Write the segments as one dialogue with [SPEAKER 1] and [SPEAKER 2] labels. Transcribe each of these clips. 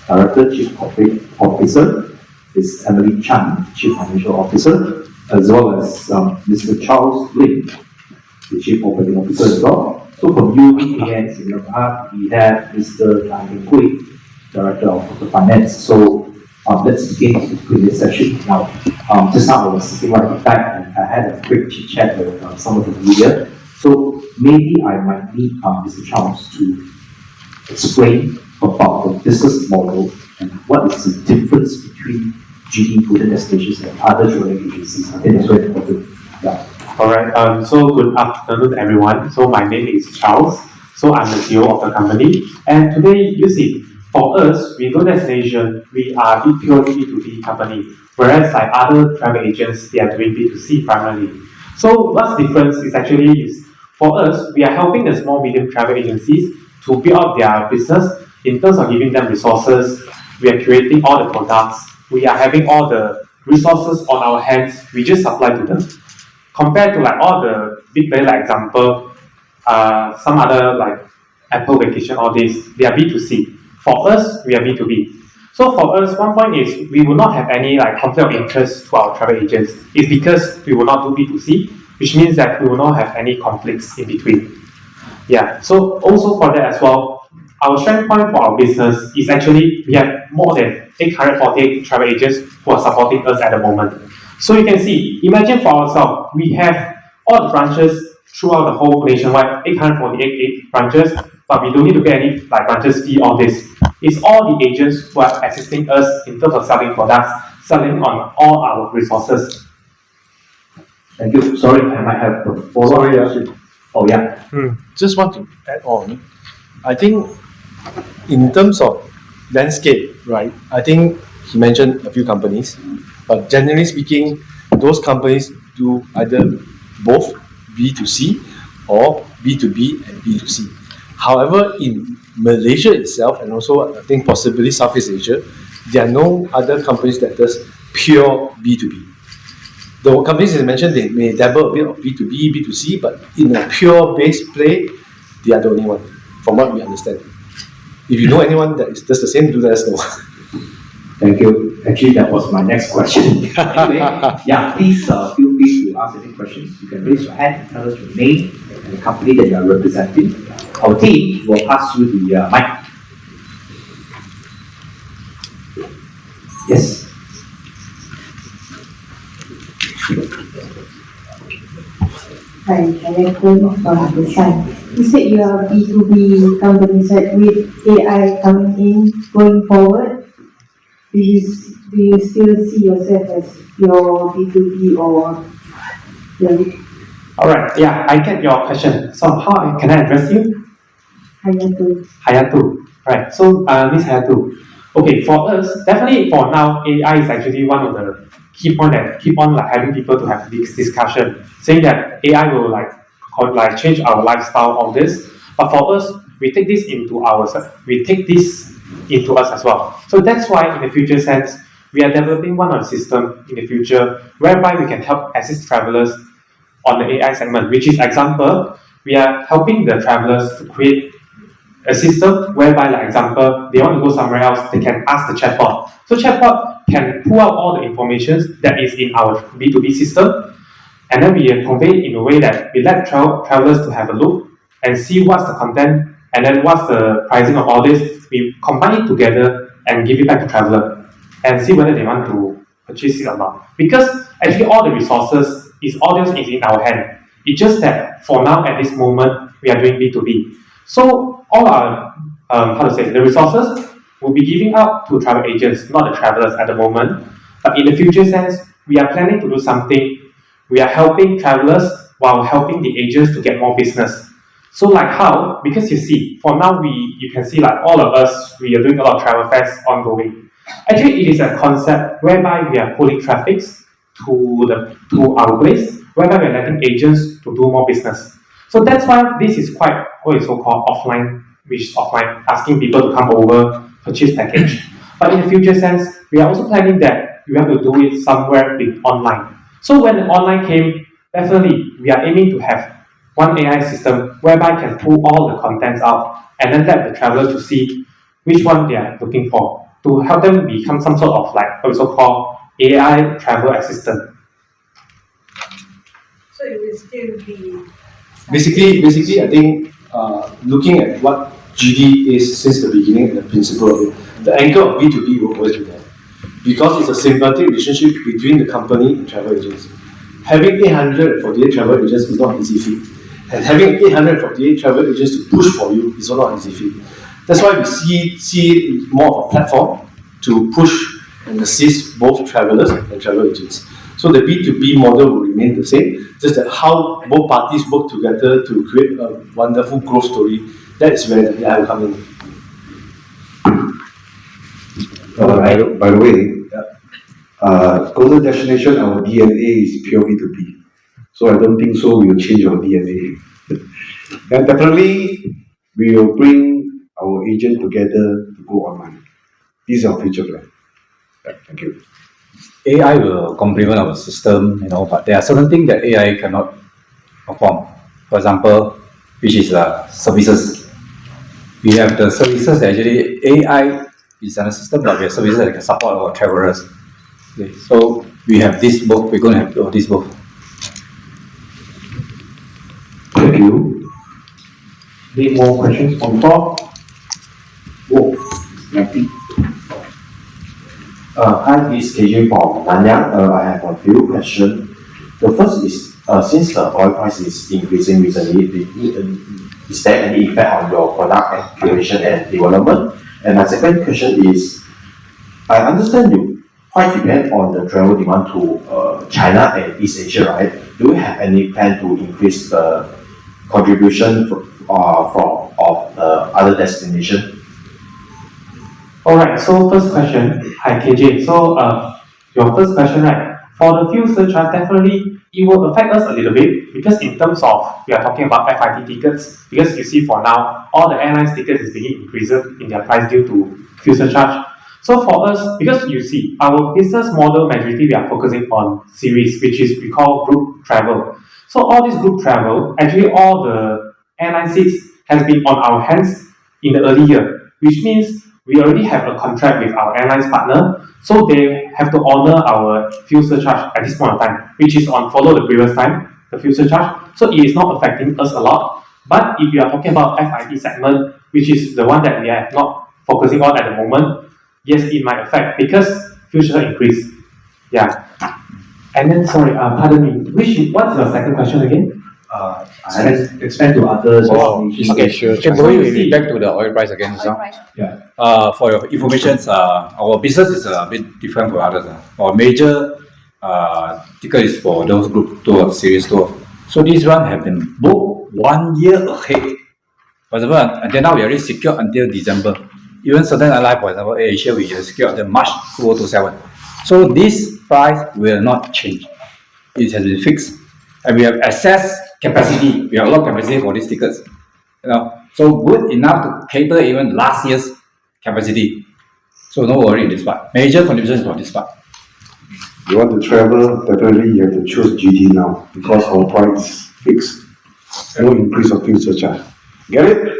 [SPEAKER 1] Director, Chief Corporate Officer, is Emily Chan, Chief Financial Officer, as well as Mr. Charles Lim, the Chief Operating Officer as well. So from UBAN Singapore, we have Mr. Tan Hui, Director of the Finance. So let's begin the previous session. Now, just now I was sitting right at the back and I had a quick chit chat with some of the media. So maybe I might need Mr. Charles to explain about the business model and what is the difference between GD Golden Destinations and other traveling agencies. I think that's very important. Yeah.
[SPEAKER 2] Alright, so good afternoon everyone. So my name is Charles. So I'm the CEO of the company. And today, you see, for us, we go destination, we are purely B2B company. Whereas like other travel agents, they are doing B2C primarily. So what's the difference is actually for us, we are helping the small medium travel agencies to build up their business in terms of giving them resources. We are creating all the products. We are having all the resources on our hands. We just supply to them. Compared to like all the big players, like example, some other like Apple Vacation, all this, they are B2C. For us, we are B2B. So for us, one point is we will not have any like conflict of interest to our travel agents. It's because we will not do B2C, which means that we will not have any conflicts in between. Yeah. So also for that as well, our strength point for our business is actually we have more than 848 travel agents who are supporting us at the moment. So you can see, imagine for ourselves, we have all the branches throughout the whole nationwide, 848 branches, but we don't need to pay any like branches fee on this. It's all the agents who are assisting us in terms of selling products, selling on all our resources.
[SPEAKER 1] Thank you. Sorry, I might have a follow-up question. Oh yeah.
[SPEAKER 3] Just want to add on. I think in terms of landscape, right? I think he mentioned a few companies, but generally speaking, those companies do either both B2C or B2B and B2C. However, in Malaysia itself, and also I think possibly Southeast Asia, there are no other companies that does pure B2B. The companies you mentioned, they may dabble a bit of B2B, B2C, but in a pure base play, they are the only one, from what we understand. If you know anyone that does the same, do let us know.
[SPEAKER 1] Thank you. Actually, that was my next question. Anyway, yeah, please feel free to ask any questions. You can raise your hand and tell us your name and the company that you are representing. Our team will pass you the mic. Yes.
[SPEAKER 4] Hi, I'm from the Sun. You said you are B2B companies, right? With AI coming in going forward, do you still see yourself as your B2B or your...
[SPEAKER 2] Alright, yeah, I get your question. So how can I address you? Hayatu. Right, so Miss Hayatu. Okay, for us, definitely for now, AI is actually one of the key points that keep on like having people to have this discussion, saying that AI will like change our lifestyle, all this. But for us, we take this into us as well. So that's why in the future sense, we are developing one of the system in the future whereby we can help assist travelers on the AI segment, which is example, we are helping the travelers to create a system whereby, like example, they want to go somewhere else, they can ask the chatbot. So chatbot can pull out all the information that is in our B2B system, and then we convey it in a way that we let travelers to have a look and see what's the content and then what's the pricing of all this. We combine it together and give it back to traveler and see whether they want to purchase it or not. Because actually all the resources all this is in our hand. It's just that for now at this moment we are doing B2B. So all our the resources will be giving out to travel agents, not the travelers at the moment. But in the future sense, we are planning to do something. We are helping travelers while helping the agents to get more business. So like how? Because you see, for now you can see like all of us, we are doing a lot of travel fairs ongoing. Actually, it is a concept whereby we are pulling traffics to our place, whereby we are letting agents to do more business. So that's why this is quite what is so-called offline, which is offline, asking people to come over, purchase package. But in the future sense, we are also planning that we have to do it somewhere with online. So when the online came, definitely we are aiming to have one AI system whereby can pull all the contents out and then let the travelers to see which one they are looking for. to help them become some sort of like what we so call AI travel assistant.
[SPEAKER 4] So it will still be.
[SPEAKER 3] Basically, I think looking at what GD is since the beginning and the principle of it, the anchor of B2B will always be there. Because it's a symbiotic relationship between the company and travel agents. Having 848 travel agents is not an easy feat. And having 848 travel agents to push for you is not an easy feat. That's why we see it more of a platform to push and assist both travelers and travel agents. So the B2B model will remain the same, just that how both parties work together to create a wonderful growth story, that is where the AI will come in.
[SPEAKER 1] By the way, Golden Destination, our DNA is pure B2B. So I don't think so we will change our DNA. And definitely, we will bring our agent together to go online. This is our future plan. Yeah, thank you.
[SPEAKER 5] AI will complement our system, but there are certain things that AI cannot perform. For example, which is services. We have the services that actually AI is in a system, but we have services that can support our travelers. Okay, so we have this both, we're going to have this both.
[SPEAKER 1] Thank you. Any more questions from the floor? Oh, Matthew.
[SPEAKER 6] Hi, this is KJ from Nanyang. I have a few questions. The first is, since the oil price is increasing recently, is there any effect on your product and creation and development? And my second question is, I understand you quite depend on the travel demand to China and East Asia, right? Do you have any plan to increase the contribution from other destinations?
[SPEAKER 2] Alright, so first question, hi KJ. So your first question, right? For the fuel surcharge, definitely it will affect us a little bit because in terms of we are talking about FIT tickets, because you see for now all the airlines tickets is being increased in their price due to fuel surcharge. So for us, because you see our business model majority we are focusing on series, which is we call group travel. So all this group travel, actually all the airline seats has been on our hands in the early year, which means we already have a contract with our airlines partner, so they have to honor our fuel surcharge at this point of time, which is on follow the previous time, the fuel surcharge. So it is not affecting us a lot. But if you are talking about FIT segment, which is the one that we are not focusing on at the moment, yes, it might affect because fuel surcharge increase. Yeah. And then sorry, pardon me. What is your second question again?
[SPEAKER 1] Expand to others.
[SPEAKER 5] Okay, sure. Going back to the oil price again.
[SPEAKER 1] Yeah.
[SPEAKER 5] For your information, our business is a bit different from others. Our major ticket is for those group tour, series tour. So these one have been booked 1 year ahead. For example, until now we already secured until December. Even certain airline, for example, Asia, we have secured until March 2027. So this price will not change. It has been fixed. And we have access capacity. We have a lot of capacity for these tickets. So good enough to cater even last year's capacity. So no worry in this part. Major contributions for this part.
[SPEAKER 1] You want to travel, definitely you have to choose GT now because our price fixed. No increase of fuel surcharge. Get it?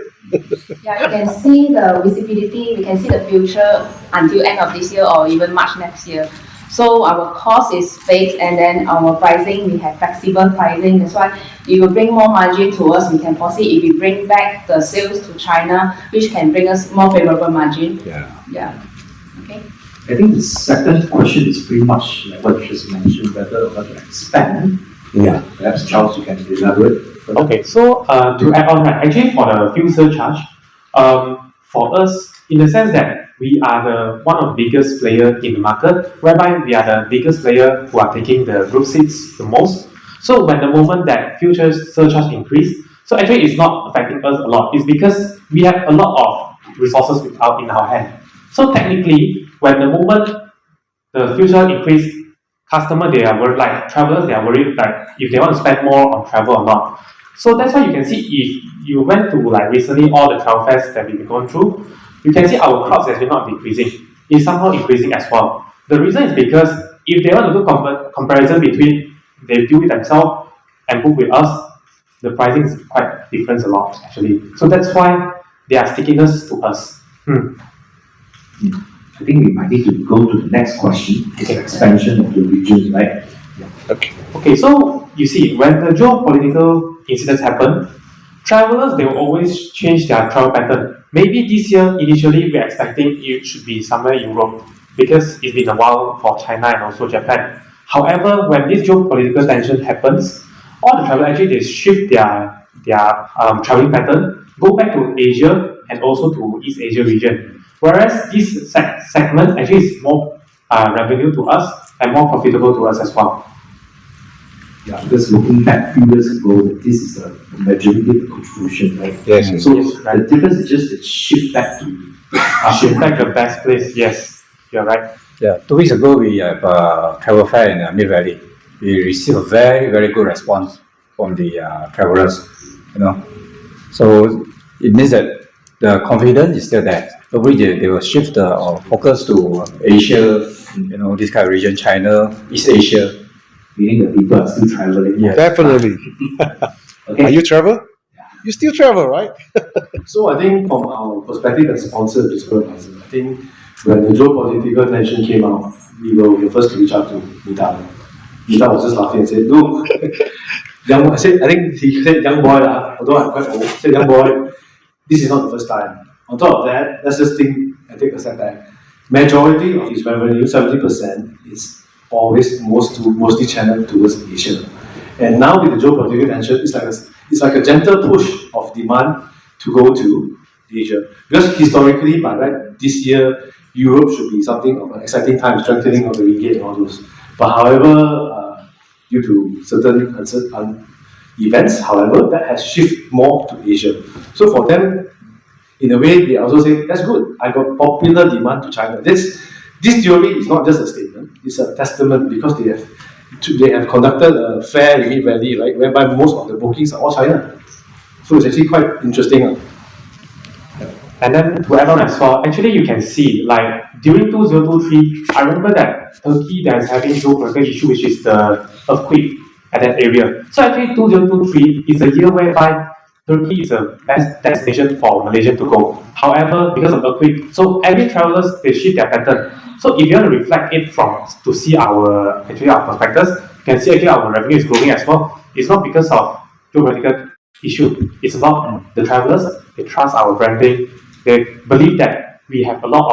[SPEAKER 7] Yeah, you can see the visibility, we can see the future until end of this year or even March next year. So our cost is fixed and then our pricing, we have flexible pricing. That's why it will bring more margin to us. We can foresee if we bring back the sales to China, which can bring us more favorable margin. Yeah. Okay.
[SPEAKER 1] I think the second question is pretty much like what you just mentioned, whether to expand. Yeah. Perhaps Charles, you can elaborate.
[SPEAKER 2] Okay, so to add on, right, actually for the fuel surcharge, for us, in the sense that we are one of the biggest player in the market, whereby we are the biggest player who are taking the group seats the most. So when the moment that fuel surcharge increase, so actually it's not affecting us a lot. It's because we have a lot of resources in our hand. So technically, when the moment the fuel surcharge increase, customer they are worried, like travelers they are worried like if they want to spend more on travel or not. So that's why you can see if you went to like recently all the travel fairs that we've been going through, you can see our crowds has been not decreasing. It's somehow increasing as well. The reason is because if they want to do comparison between they do it themselves and book with us, the pricing is quite different a lot actually. So that's why they are sticking us to us.
[SPEAKER 1] I think we might need to go to the next question, is expansion of the regions, right?
[SPEAKER 2] Okay, so you see, when the geopolitical incidents happen, travelers, they will always change their travel pattern. Maybe this year, initially, we're expecting it should be somewhere in Europe because it's been a while for China and also Japan. However, when this geopolitical tension happens, all the travelers actually they shift their traveling pattern, go back to Asia and also to East Asia region. Whereas this segment actually is more revenue to us and more profitable to us as well.
[SPEAKER 1] Yeah, because looking back few years ago, this is the majority of the contribution, right?
[SPEAKER 3] Yes.
[SPEAKER 1] So
[SPEAKER 2] Yes, right.
[SPEAKER 1] the difference is just the shift back to
[SPEAKER 2] Shift back the best place. Yes, you're right.
[SPEAKER 5] Yeah, 2 weeks ago we have a travel fair in Mid Valley. We received a very, very good response from the travelers, So it means that the confidence is still there. Probably they will shift the focus to Asia, this kind of region, China, East Asia.
[SPEAKER 1] meaning the people are still traveling.
[SPEAKER 5] Yeah.
[SPEAKER 3] Definitely.
[SPEAKER 1] Okay.
[SPEAKER 3] Are you travel? You still travel, right? So I think from our perspective as sponsor of this program, I think when the geopolitical tension came out, we were the first to reach out to Mita. Mita was just laughing and said, "Look, I think he said young boy, although I'm quite old, said young boy, this is not the first time. On top of that, let's just think and take a step back. Majority of his revenue, 70%, is always mostly channeled towards Asia. And now with the geopolitical tension, it's like a gentle push of demand to go to Asia. Because historically, by right, this year, Europe should be something of an exciting time, strengthening of the ringgit and all those. But however, due to certain events, however, that has shifted more to Asia. So for them, in a way, they also say, that's good. I got popular demand to China. This theory is not just a statement, it's a testament because they have conducted a fair in Mid Valley, right, whereby most of the bookings are all China. So it's actually quite interesting.
[SPEAKER 2] And then to add on as well, actually you can see like during 2023, I remember that Turkey that is having geopolitical issue, which is the earthquake at that area. So actually 2023 is a year whereby Turkey is the best destination for Malaysian to go. However, because of earthquake, so every travelers they shift their pattern. So if you want to reflect it to see our perspectives, you can see actually our revenue is growing as well. It's not because of geopolitical issue. It's about the travelers. They trust our branding. They believe that we have a lot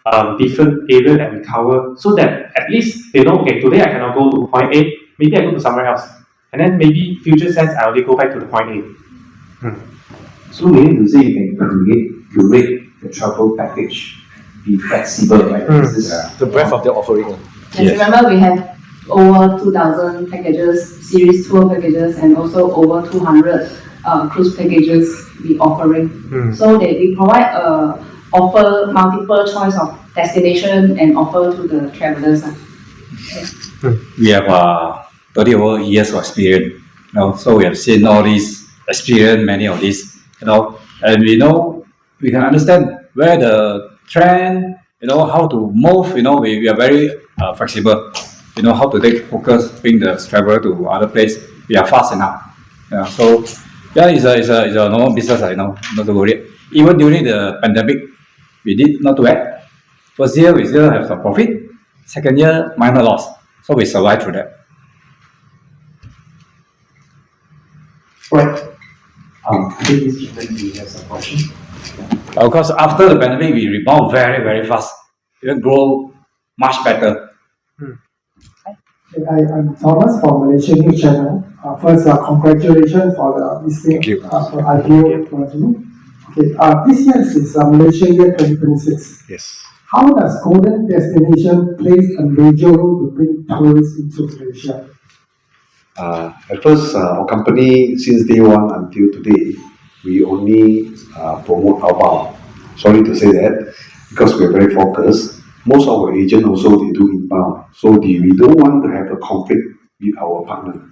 [SPEAKER 2] of different areas that we cover, so that at least they know, okay, today I cannot go to point A. Maybe I go to somewhere else, and then maybe future sense I only go back to the point A.
[SPEAKER 1] So meaning to say you can curate the travel package, be flexible, right? This is,
[SPEAKER 3] The breadth of the offering.
[SPEAKER 7] Yes, remember we have over 2,000 packages, series tour packages, and also over 200 cruise packages we offering. So we provide offer multiple choice of destination and offer to the travelers.
[SPEAKER 5] We have 30 over years of experience, so we have seen all these experience, many of these, and we can understand where the trend, how to move, we are very flexible, how to take focus, bring the traveler to other place. We are fast enough. So it's a normal business, not to worry. Even during the pandemic, we did not too bad. First year, we still have some profit. Second year, minor loss. So we survived through that.
[SPEAKER 1] right. I think this gentleman has a question.
[SPEAKER 5] Of course, after the pandemic, we rebound very, very fast. Even grow much better.
[SPEAKER 8] I'm Thomas from Malaysia News Channel. First, congratulations for the listing for IPO project. Okay, this year is Malaysia year 2026.
[SPEAKER 3] Yes.
[SPEAKER 8] How does Golden Destination play a major role to bring tourists into Malaysia?
[SPEAKER 9] At first, our company, since day one until today, we only promote outbound. Sorry to say that, because we're very focused. Most of our agents also, they do inbound. So we don't want to have a conflict with our partner,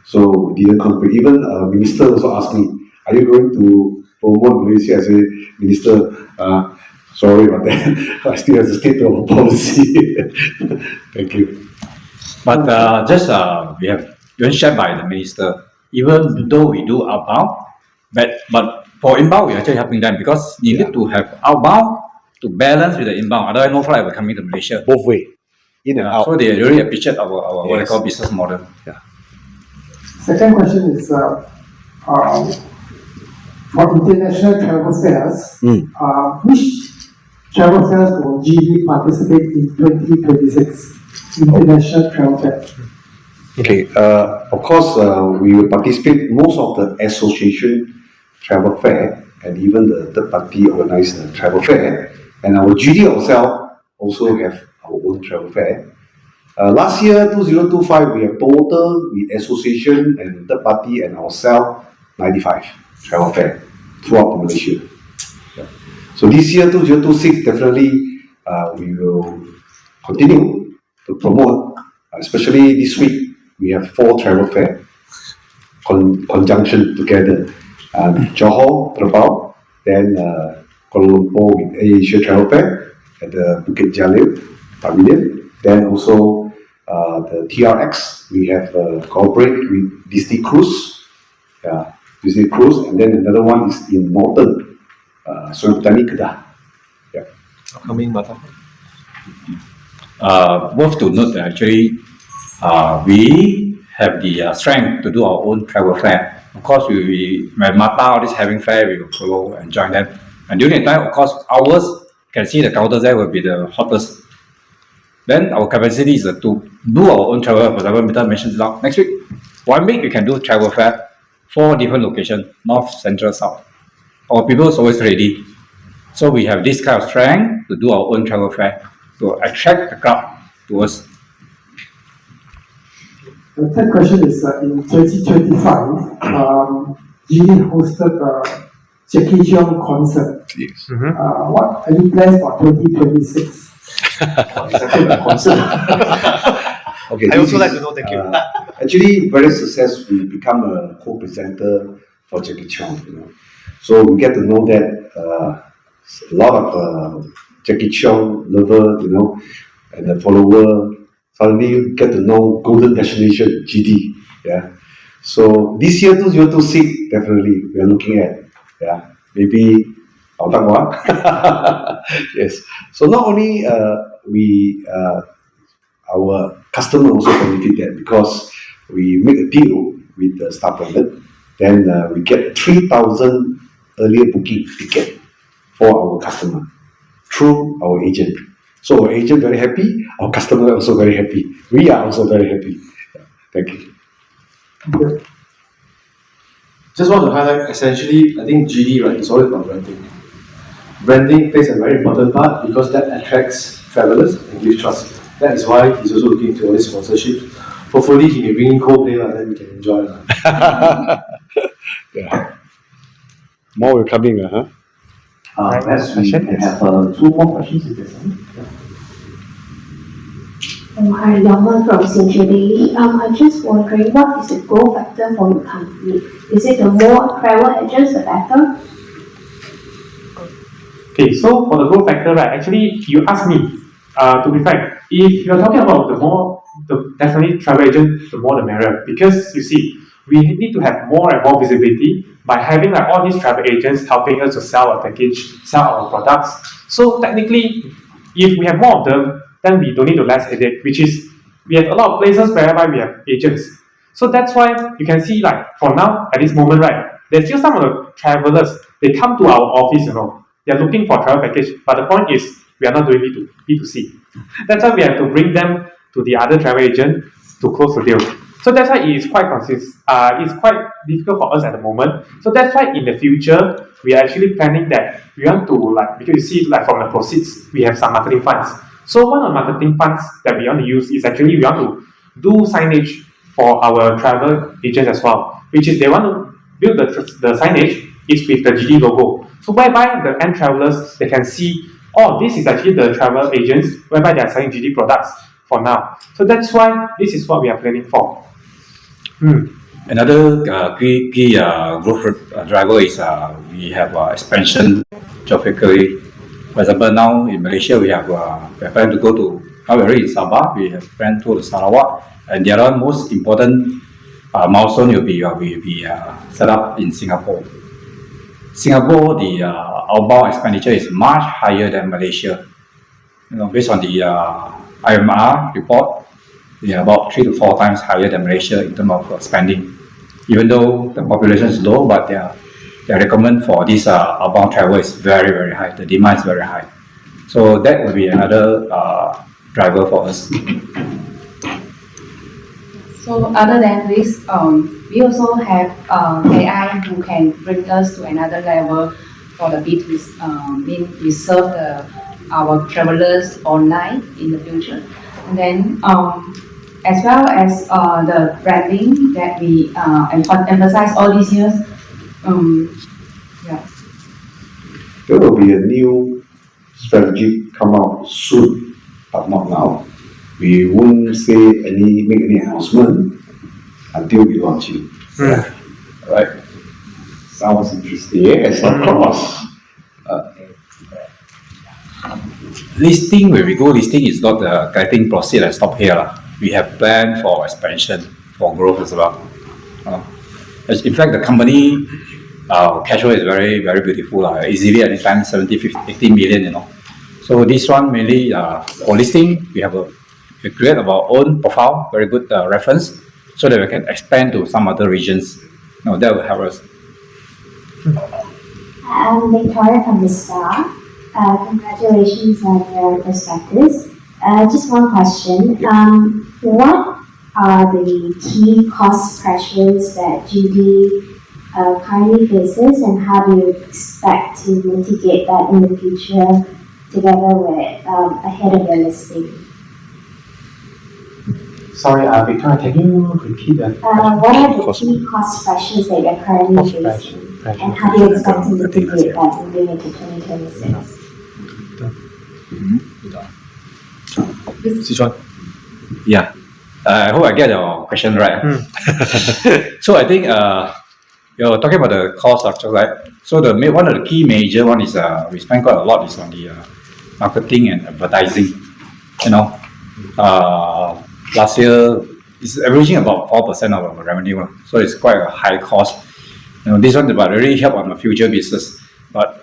[SPEAKER 9] So we didn't conflict. Even minister also asked me, are you going to promote Malaysia? I say, Minister, sorry about that. I still have to stick to our policy. Thank you.
[SPEAKER 5] But we have been shared by the minister, even though we do outbound, but for inbound, we're actually helping them because you need to have outbound to balance with the inbound. Otherwise, no flight will come into Malaysia.
[SPEAKER 9] Both way, in and out.
[SPEAKER 5] So they really appreciate our what I
[SPEAKER 9] Yes.
[SPEAKER 5] call business model.
[SPEAKER 8] Second question is, for international travel fairs, which travel fairs will GD participate in 2026? International travel fair.
[SPEAKER 9] Okay, of course, we will participate most of the association travel fair and even the third party organized travel fair. And our GD ourselves also have our own travel fair. Last year, 2025, we have total with association and third party and ourselves 95 travel fair throughout Malaysia. Yeah. So this year, 2026, definitely we will continue to promote, especially this week, we have 4 travel fair conjunction together. Johor, Terbau, then Kuala Lumpur with Asia Travel Fair at the Bukit Jalil Pavilion. Then also the TRX, we have cooperate with Disney Cruise, Disney Cruise, and then another one is in Northern, Sultani Kedah. Yeah.
[SPEAKER 3] Upcoming Batam.
[SPEAKER 5] Worth to note that actually we have the strength to do our own travel fair. Of course, when Mata is having fair, we will follow and join them. And during the time, of course, ours, can see the counters there will be the hottest. Then our capacity is to do our own travel fair. For example, Mita mentioned now, next week, 1 week we can do travel fair, 4 different locations, north, central, south. Our people is always ready. So we have this kind of strength to do our own travel fair, to attract the crowd to us.
[SPEAKER 8] The third question is, in 2025, GD hosted a Jackie Cheong concert.
[SPEAKER 9] Yes.
[SPEAKER 8] What any plans for 2026?
[SPEAKER 9] Concern. Okay,
[SPEAKER 3] I
[SPEAKER 9] this
[SPEAKER 3] also
[SPEAKER 9] is,
[SPEAKER 3] like to know, thank you.
[SPEAKER 9] Actually, very successful. We become a co-presenter for Jackie Cheong. So we get to know that a lot of Jackie Cheong lover, and the follower. Suddenly you get to know Golden Destination GD. Yeah. So this year 2026, definitely we are looking at. Yeah. Maybe yes. So not only our customer also benefit that because we make a deal with the Star Pilot, then we get 3,000 earlier booking ticket for our customer through our agent. So our agent very happy, our customer also very happy. We are also very happy. Yeah. Thank you.
[SPEAKER 8] Okay.
[SPEAKER 3] Just want to highlight, essentially, I think GD, right, is always about branding. Branding plays a very important part because that attracts travelers and gives trust. That is why he's also looking to all this sponsorship. Hopefully, he may bring in Coldplay, and then we can enjoy.
[SPEAKER 9] Yeah. More will coming, huh?
[SPEAKER 1] Perhaps we can have 2 more questions if there's any.
[SPEAKER 10] Hi, Yama from Central Daily. I'm just wondering, what is the growth factor for your company? Is it the more travel agents, the better?
[SPEAKER 2] Okay, so for the growth factor, right, actually, you asked me, to be frank, if you're talking about definitely travel agent, the more the merrier. Because you see, we need to have more and more visibility by having like all these travel agents helping us to sell our package, sell our products. So technically, if we have more of them, then we don't need to less headache, which is, we have a lot of places whereby we have agents. So that's why you can see like, for now, at this moment, right, there's still some of the travelers, they come to our office, they're looking for a travel package, but the point is, we are not doing B2C. That's why we have to bring them to the other travel agent to close the deal. So that's why it is it's quite difficult for us at the moment. So that's why in the future, we are actually planning that we want to because you see from the proceeds, we have some marketing funds. So one of the marketing funds that we want to use is actually we want to do signage for our travel agents as well, which is they want to build the signage is with the GD logo. So whereby the end travelers, they can see, oh, this is actually the travel agents whereby they are selling GD products for now. So that's why this is what we are planning for.
[SPEAKER 5] Another key growth driver is we have expansion geographically. For example, now in Malaysia, we have planned to go to, now we're already in Sabah, we have planned to go to Sarawak, and the other most important milestone will be set up in Singapore. Singapore, the outbound expenditure is much higher than Malaysia. Based on the IMR report, they are about 3 to 4 times higher than Malaysia in terms of spending. Even though the population is low, but their recommend for this outbound travel is very, very high. The demand is very high. So that will be another driver for us.
[SPEAKER 7] So other than this, we also have AI who can bring us to another level for the B2B. We serve our travelers online in the future, and then as well as the branding that we emphasize all these years. Yeah.
[SPEAKER 9] There will be a new strategy come out soon, but not now. We won't make any announcement until we launch it.
[SPEAKER 5] Right?
[SPEAKER 9] Sounds interesting. Yes, of course.
[SPEAKER 5] Listing, when we go listing, is not getting proceed and stop here. We have planned for expansion, for growth as well. In fact, the company cash flow is very, very beautiful. Easily anytime 70, 50, 80 million, So this one mainly for listing, we create our own profile, very good reference, so that we can expand to some other regions. That will help us.
[SPEAKER 10] I'm Victoria from the Star. Congratulations on your prospectus. Just one question. What are the key cost pressures that GD currently faces, and how do you expect to mitigate that in the future together with ahead of your listing?
[SPEAKER 2] Sorry, Victoria, can you repeat that?
[SPEAKER 10] What are the key cost pressures that you're currently facing, and how do you expect to mitigate that moving into 2026?
[SPEAKER 3] Sichuan.
[SPEAKER 5] Yeah. I hope I get your question right. So I think you're talking about the cost structure, right? So one of the key major one is we spend quite a lot is on the marketing and advertising. Last year it's averaging about 4% of our revenue, so it's quite a high cost. This one will really help on the future business. But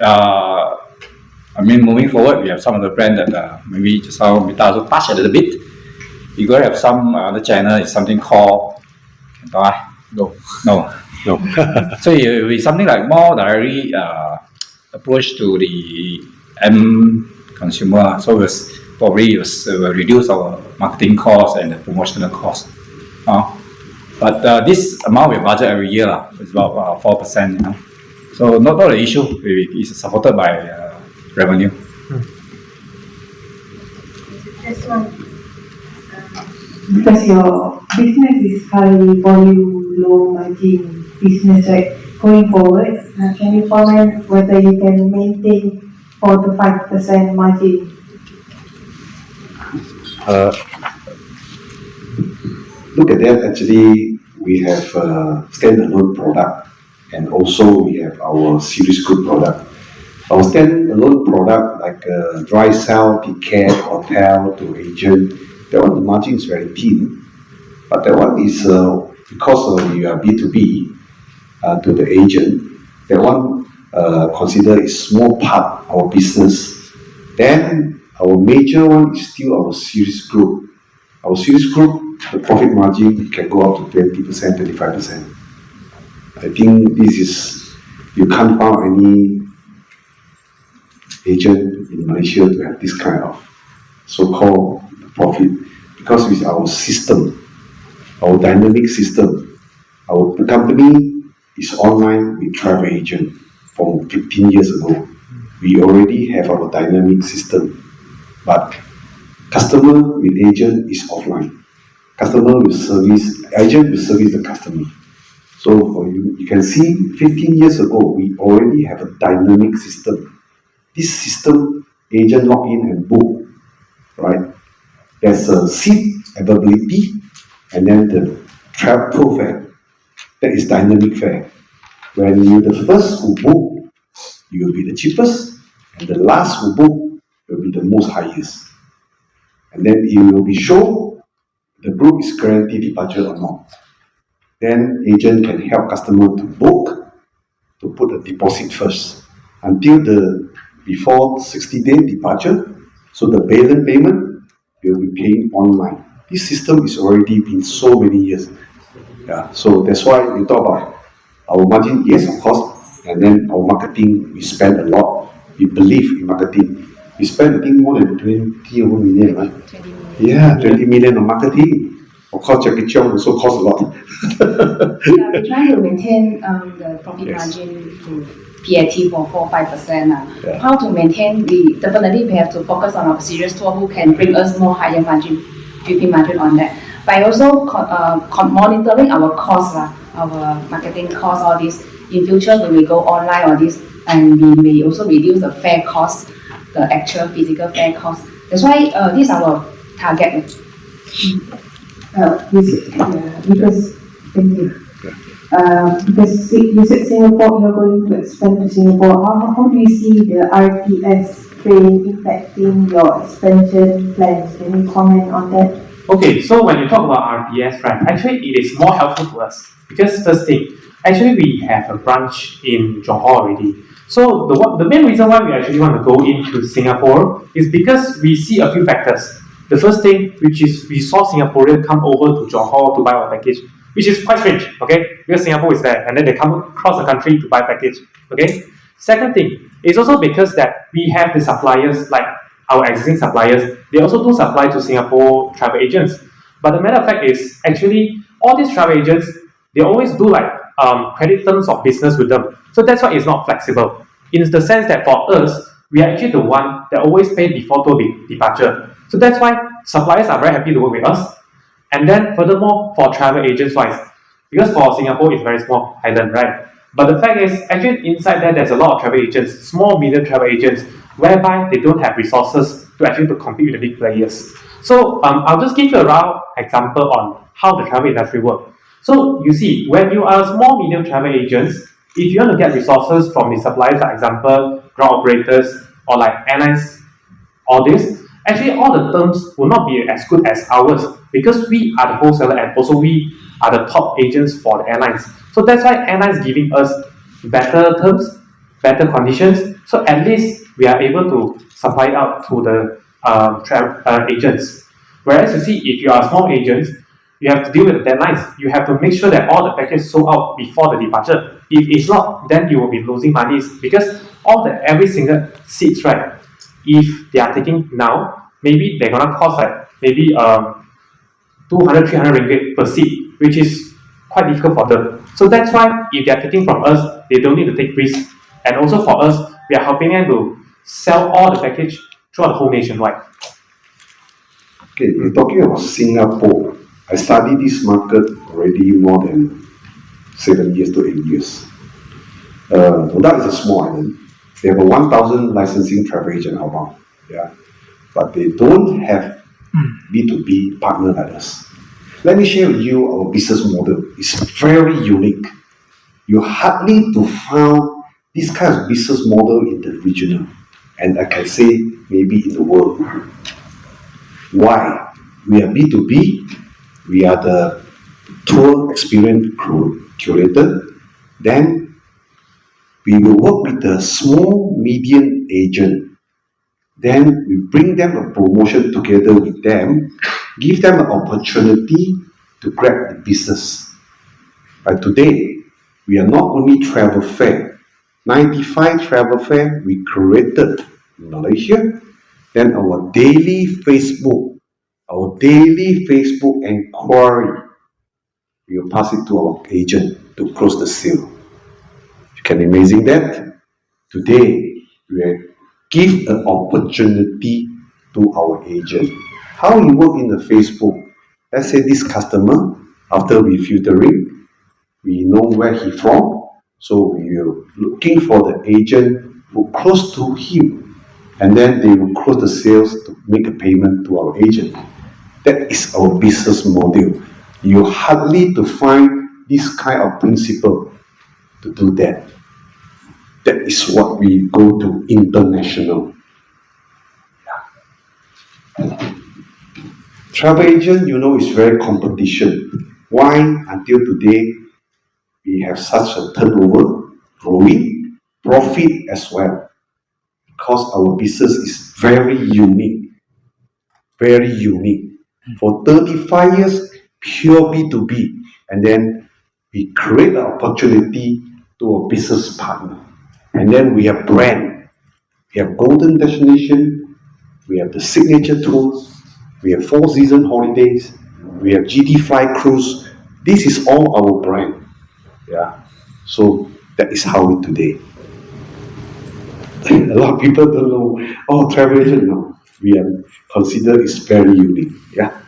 [SPEAKER 5] moving forward, we have some of the brand that maybe just how Mita also touch a little bit. You gotta have some other channel. It's something called
[SPEAKER 3] No.
[SPEAKER 5] So it will be something like more directly approach to the end consumer. So we'll probably will reduce our marketing costs and the promotional costs. But this amount we budget every year is about 4%. So not an issue. It's supported by revenue.
[SPEAKER 4] Just one. Because your business is highly volume, low margin business, right? Going forward, can you comment whether you can maintain 4 to 5% margin?
[SPEAKER 9] Look at that. Actually, we have standalone product, and also we have our series group product. Our standalone product, like dry sell, ticket, hotel to agent, that one the margin is very thin. But that one is because we are B2B to the agent. That one consider is small part of our business. Then our major one is still our series group. Our series group, the profit margin can go up to 20%, 25%. I think this is, you can't find any agent in Malaysia to have this kind of so-called profit, because with our system, our dynamic system, the company is online with travel agent from 15 years ago. We already have our dynamic system, but customer with agent is offline. Customer will service, agent will service the customer. So for you can see 15 years ago, we already have a dynamic system. This system, agent log in and book, right? There's a seat availability, and then the travel fare. That is dynamic fare. When you're the first who book, you will be the cheapest, and the last who book will be the most highest. And then it will be shown the group is guaranteed departure or not. Then agent can help customer to book, to put a deposit first until before 60-day departure. So the balance payment you'll be paying online. This system is already been so many years. Yeah, so that's why we talk about our margin, yes, of course, and then our marketing, we spend a lot. We believe in marketing. We spend, I think, more than 20 million, right?
[SPEAKER 7] 20 million.
[SPEAKER 9] Yeah, 20 million on marketing. Of course, Jackie Cheong also costs a lot.
[SPEAKER 7] Yeah, we're trying to maintain the profit
[SPEAKER 9] Yes.
[SPEAKER 7] margin to PAT for 4-5%.
[SPEAKER 9] Yeah.
[SPEAKER 7] How to maintain? We have to focus on our serious tour who can bring us more higher margin, GP margin on that. By also monitoring our costs, our marketing costs, all this. In future, we will go online or this, and we may also reduce the fare cost, the actual physical fare cost. That's why this is our target.
[SPEAKER 4] Because thank you. Because you said Singapore, you're going to expand to Singapore. How do you see the RTS train impacting your expansion plans? Can you comment on that?
[SPEAKER 2] Okay, so when you talk about RPS, right, actually it is more helpful to us because first thing, actually we have a branch in Johor already. So the main reason why we actually want to go into Singapore is because we see a few factors. The first thing, which is we saw Singaporeans come over to Johor to buy our package, which is quite strange, okay? Because Singapore is there, and then they come across the country to buy package, okay? Second thing is also because that we have the suppliers, like our existing suppliers, they also do supply to Singapore travel agents. But the matter of fact is, actually, all these travel agents, they always do like credit terms of business with them. So that's why it's not flexible. In the sense that for us, we are actually the one that always pay before tour departure. So that's why suppliers are very happy to work with us. And then furthermore, for travel agents wise, because for Singapore it's very small island, right? But the fact is, actually inside there, there's a lot of travel agents, small, medium travel agents, whereby they don't have resources to actually compete with the big players. So I'll just give you a round example on how the travel industry works. So you see, when you are small, medium travel agents, if you want to get resources from the suppliers, for example, ground operators or like airlines, all this, actually all the terms will not be as good as ours because we are the wholesaler and also we are the top agents for the airlines. So that's why airlines giving us better terms, better conditions. So at least we are able to supply out to the agents. Whereas you see, if you are small agents, you have to deal with the deadlines. You have to make sure that all the packages sold out before the departure. If it's not, then you will be losing money because every single seats, right? If they are taking now, maybe they're gonna cost like maybe 200, 300 ringgit per seat, which is quite difficult for them. So that's why if they're taking from us, they don't need to take risks. And also for us, we are helping them to sell all the package throughout the whole nationwide.
[SPEAKER 9] Okay, we're talking about Singapore. I studied this market already more than 7 years to 8 years. That is a small island. They have a 1,000 licensing travel agent outbound. Yeah, but they don't have B2B partner like us. Let me share with you our business model. It's very unique. You hardly to find this kind of business model in the regional, and I can say maybe in the world. Why? We are B2B. We are the tour experience curator. Then we will work with the small, medium agent. Then we bring them a promotion together with them, give them an opportunity to grab the business. But today, we are not only travel fair. 95 travel fair we created in Malaysia. Then our daily Facebook inquiry, we will pass it to our agent to close the sale. You can imagine that. Today, we give an opportunity to our agent. How we work in the Facebook? Let's say this customer, after we filtering, we know where he from. So we are looking for the agent who close to him. And then they will close the sales to make a payment to our agent. That is our business model. You hardly to find this kind of principle to do that. That is what we go to international. Yeah. Travel agent, is very competition. Why until today we have such a turnover? growing, profit as well. Because our business is very unique. Very unique. For 35 years, pure B2B. And then we create an opportunity to a business partner. And then we have brand. We have Golden Destination. We have the Signature Tours. We have 4 season holidays. We have GT Fly Cruise. This is all our brand. Yeah. So that is how we today. A lot of people don't know, travel agent, no. We are considered is very unique. Yeah.